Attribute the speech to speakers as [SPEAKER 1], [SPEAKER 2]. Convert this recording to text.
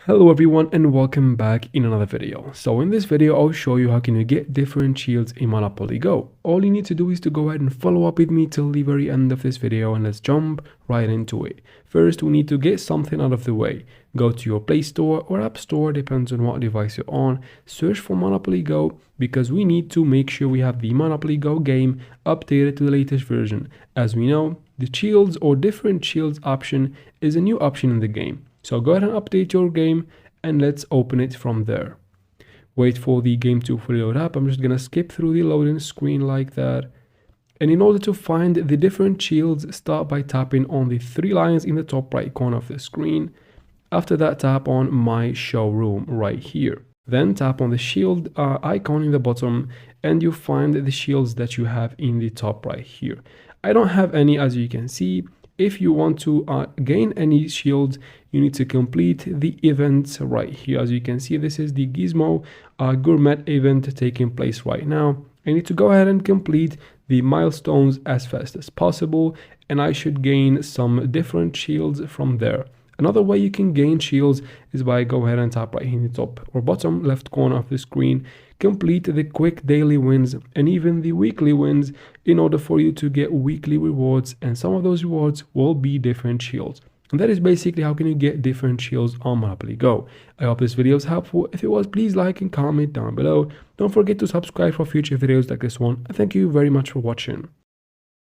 [SPEAKER 1] Hello everyone and welcome back in another video. So in this video I'll show you how can you get different shields in Monopoly Go. All you need to do is to go ahead and follow up with me till the very end of this video, and let's jump right into it. First we need to get something out of the way. Go to your Play Store or App Store, depends on what device you're on. Search for Monopoly Go because we need to make sure we have the Monopoly Go game updated to the latest version. As we know, the shields or different shields option is a new option in the game. So go ahead and update your game and let's open it from there. Wait for the game to fully load up. I'm just gonna skip through the loading screen like that. And in order to find the different shields, start by tapping on the three lines in the top right corner of the screen. After that, tap on My Showroom right here. Then tap on the shield icon in the bottom and you find the shields that you have in the top right here. I don't have any, as you can see. If you want to gain any shields, you need to complete the events right here. As you can see, this is the Gizmo Gourmet event taking place right now. I need to go ahead and complete the milestones as fast as possible, and I should gain some different shields from there. Another way you can gain shields is by go ahead and tap right here in the top or bottom left corner of the screen. Complete the quick daily wins and even the weekly wins in order for you to get weekly rewards, and some of those rewards will be different shields. And that is basically how can you get different shields on Monopoly Go. I hope this video is helpful. If it was, please like and comment down below. Don't forget to subscribe for future videos like this one. Thank you very much for watching.